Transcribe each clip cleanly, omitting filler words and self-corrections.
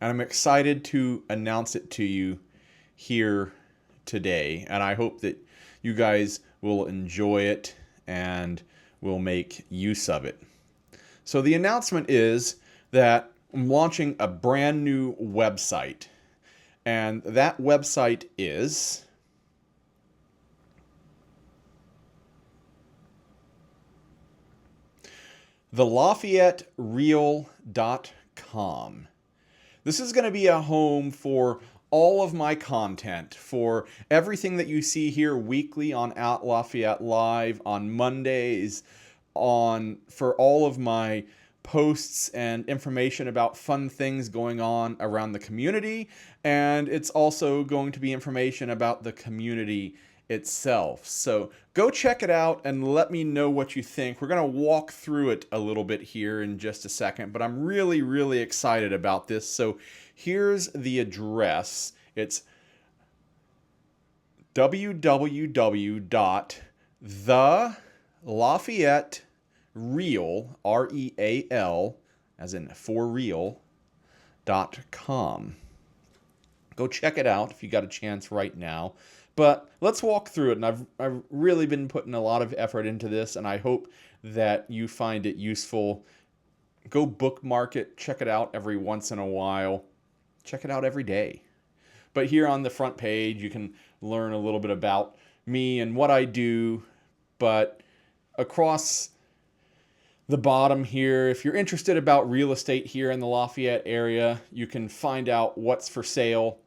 and I'm excited to announce it to you here today. And I hope that you guys will enjoy it and will make use of it. So the announcement is that I'm launching a brand new website. And that website is thelafayettereal.com. This is going to be a home for all of my content, for everything that you see here weekly on At Lafayette Live, on Mondays, for all of my posts and information about fun things going on around the community. And it's also going to be information about the community itself. So go check it out and let me know what you think. We're going to walk through it a little bit here in just a second, but I'm really, really excited about this. So here's the address. It's www.thelafayettereal, REAL, as in for real.com. Go check it out if you got a chance right now. But let's walk through it, and I've really been putting a lot of effort into this, and I hope that you find it useful. Go bookmark it, check it out every once in a while, check it out every day. But here on the front page, you can learn a little bit about me and what I do. But across the bottom here, if you're interested about real estate here in the Lafayette area, you can find out what's for sale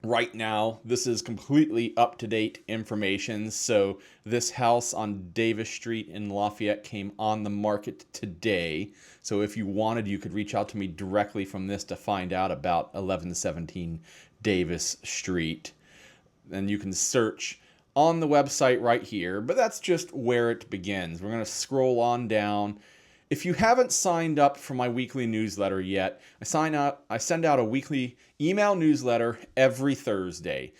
right now. This is completely up-to-date information. So this house on Davis Street in Lafayette came on the market today. So if you wanted, you could reach out to me directly from this to find out about 1117 Davis Street. And you can search on the website right here, but that's just where it begins. We're going to scroll on down. If you haven't signed up for my weekly newsletter yet, I send out a weekly email newsletter every Thursday.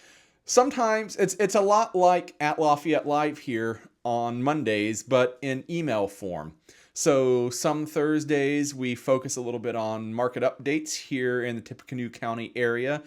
Sometimes it's a lot like At Lafayette Live here on Mondays, but in email form. So some Thursdays we focus a little bit on market updates here in the Tippecanoe County area.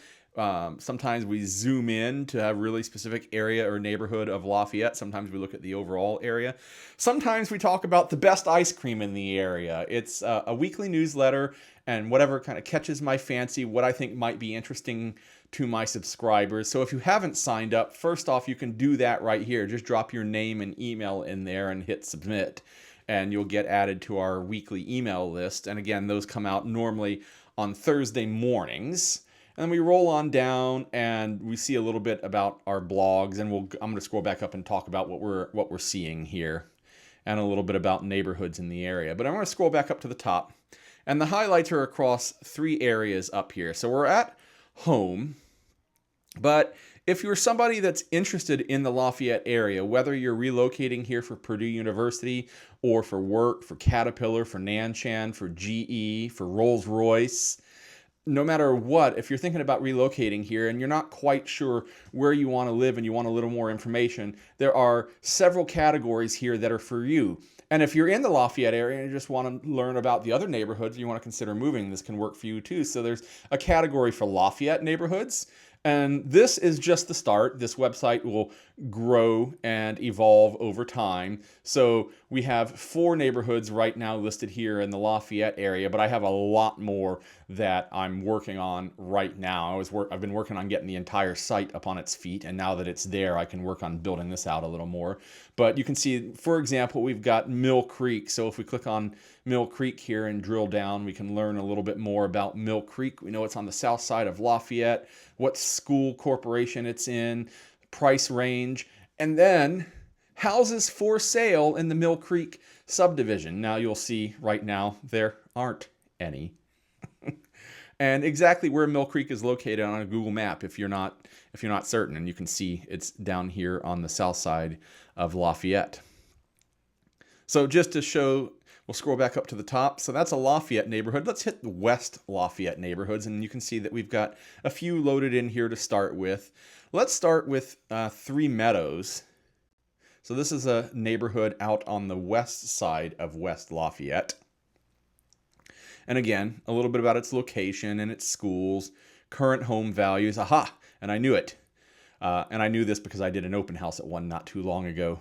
Sometimes we zoom in to a really specific area or neighborhood of Lafayette. Sometimes we look at the overall area. Sometimes we talk about the best ice cream in the area. It's a weekly newsletter, and whatever kind of catches my fancy, what I think might be interesting to my subscribers. So if you haven't signed up, first off, you can do that right here. Just drop your name and email in there and hit submit, and you'll get added to our weekly email list. And again, those come out normally on Thursday mornings. And then we roll on down and we see a little bit about our blogs, and I'm going to scroll back up and talk about what we're seeing here and a little bit about neighborhoods in the area. But I'm going to scroll back up to the top, and the highlights are across 3 areas up here. So we're at home, but if you're somebody that's interested in the Lafayette area, whether you're relocating here for Purdue University or for work, for Caterpillar, for Nanshan, for GE, for Rolls-Royce, no matter what, if you're thinking about relocating here and you're not quite sure where you want to live and you want a little more information, there are several categories here that are for you. And if you're in the Lafayette area and you just want to learn about the other neighborhoods you want to consider moving, this can work for you too. So there's a category for Lafayette neighborhoods. And this is just the start. This website will grow and evolve over time. So we have 4 neighborhoods right now listed here in the Lafayette area, but I have a lot more that I'm working on right now. I've been working on getting the entire site up on its feet, and now that it's there, I can work on building this out a little more. But you can see, for example, we've got Mill Creek. So if we click on Mill Creek here and drill down, we can learn a little bit more about Mill Creek. We know it's on the south side of Lafayette, what school corporation it's in, price range, and then houses for sale in the Mill Creek subdivision. Now you'll see right now there aren't any. And exactly where Mill Creek is located on a Google map if you're not certain, and you can see it's down here on the south side of Lafayette. So just to show, we'll scroll back up to the top. So that's a Lafayette neighborhood. Let's hit the West Lafayette neighborhoods, and you can see that we've got a few loaded in here to start with. Let's start with 3 Meadows. So this is a neighborhood out on the west side of West Lafayette. And again, a little bit about its location and its schools, current home values. Aha! And I knew it. And I knew this because I did an open house at one not too long ago.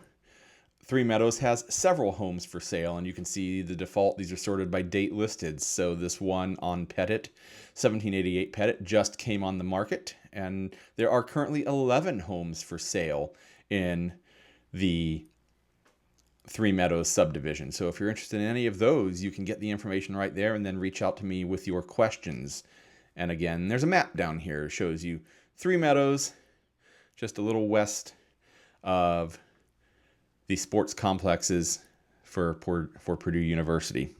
Three Meadows has several homes for sale, and you can see the default. These are sorted by date listed. So this one on Pettit, 1788 Pettit, just came on the market, and there are currently 11 homes for sale in the Three Meadows subdivision. So if you're interested in any of those, you can get the information right there and then reach out to me with your questions. And again, there's a map down here. It shows you Three Meadows, just a little west of the sports complexes for Purdue University,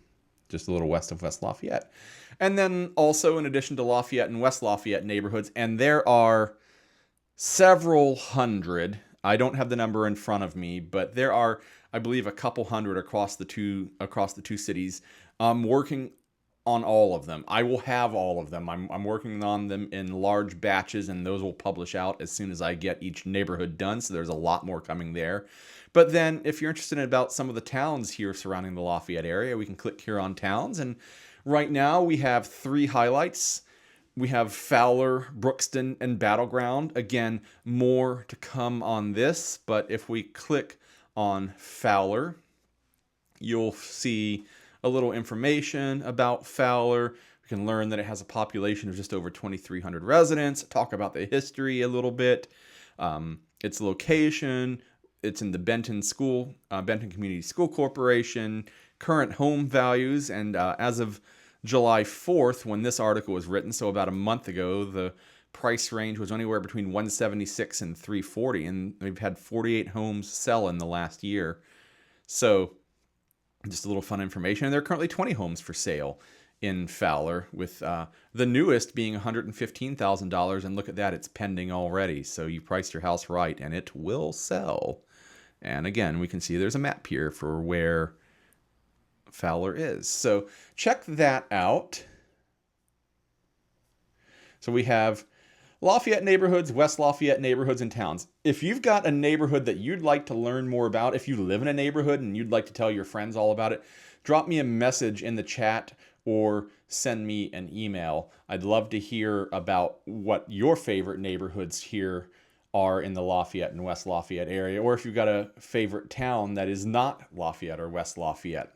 just a little west of West Lafayette. And then also, in addition to Lafayette and West Lafayette neighborhoods, and there are several hundred, I don't have the number in front of me, but there are, I believe, a couple hundred across the two cities. I'm working on all of them. I will have all of them. I'm working on them in large batches, and those will publish out as soon as I get each neighborhood done. So there's a lot more coming there. But then if you're interested in about some of the towns here surrounding the Lafayette area, we can click here on towns. And right now we have 3 highlights. We have Fowler, Brookston, and Battleground. Again, more to come on this. But if we click on Fowler, you'll see a little information about Fowler. We can learn that it has a population of just over 2,300 residents, talk about the history a little bit, its location. It's in the Benton Community School Corporation, current home values, and as of July 4th, when this article was written, so about a month ago, the price range was anywhere between $176 and $340, and we've had 48 homes sell in the last year. So just a little fun information. And there are currently 20 homes for sale in Fowler, with the newest being $115,000. And look at that, it's pending already. So you priced your house right, and it will sell. And again, we can see there's a map here for where Fowler is. So check that out. So we have Lafayette neighborhoods, West Lafayette neighborhoods, and towns. If you've got a neighborhood that you'd like to learn more about, if you live in a neighborhood and you'd like to tell your friends all about it, drop me a message in the chat or send me an email. I'd love to hear about what your favorite neighborhoods here are in the Lafayette and West Lafayette area, or if you've got a favorite town that is not Lafayette or West Lafayette.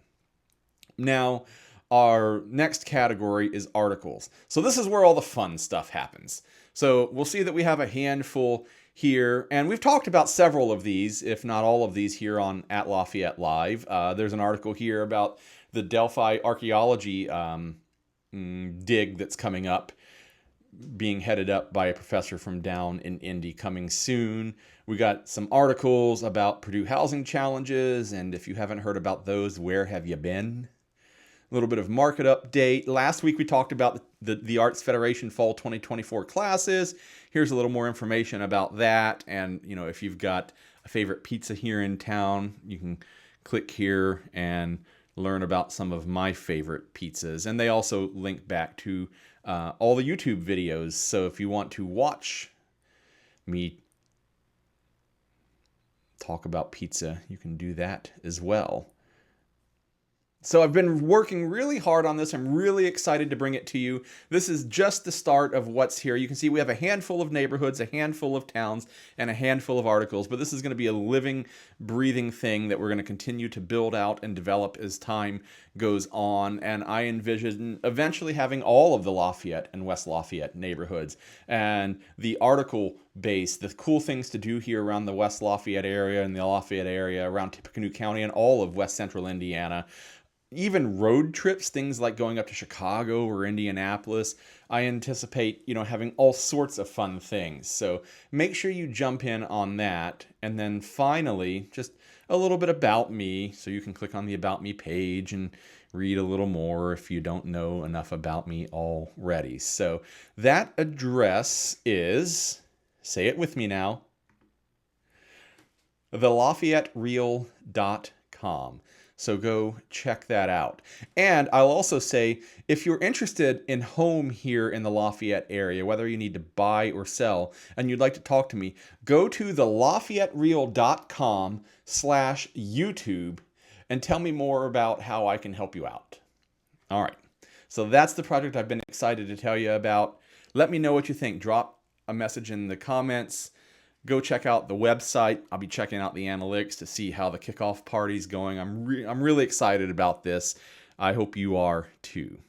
Now, our next category is articles. So this is where all the fun stuff happens. So we'll see that we have a handful here, and we've talked about several of these, if not all of these, here on at Lafayette Live. There's an article here about the Delphi archaeology dig that's coming up, being headed up by a professor from down in Indy, coming soon. We got some articles about Purdue housing challenges, and if you haven't heard about those, where have you been? A little bit of market update. Last week we talked about the Arts Federation Fall 2024 classes. Here's a little more information about that. And, you know, if you've got a favorite pizza here in town, you can click here and learn about some of my favorite pizzas. And they also link back to all the YouTube videos. So if you want to watch me talk about pizza, you can do that as well. So I've been working really hard on this. I'm really excited to bring it to you. This is just the start of what's here. You can see we have a handful of neighborhoods, a handful of towns, and a handful of articles, but this is going to be a living, breathing thing that we're going to continue to build out and develop as time goes on. And I envision eventually having all of the Lafayette and West Lafayette neighborhoods, and the article base, the cool things to do here around the West Lafayette area and the Lafayette area, around Tippecanoe County and all of West Central Indiana. Even road trips, things like going up to Chicago or Indianapolis, I anticipate, having all sorts of fun things. So make sure you jump in on that. And then finally, just a little bit about me. So you can click on the About Me page and read a little more if you don't know enough about me already. So that address is, say it with me now, thelafayettereal.com. So go check that out. And I'll also say, if you're interested in home here in the Lafayette area, whether you need to buy or sell, and you'd like to talk to me, go to thelafayettereal.com/YouTube and tell me more about how I can help you out. All right. So that's the project I've been excited to tell you about. Let me know what you think. Drop a message in the comments. Go check out the website. I'll be checking out the analytics to see how the kickoff party's going. I'm really excited about this. I hope you are too.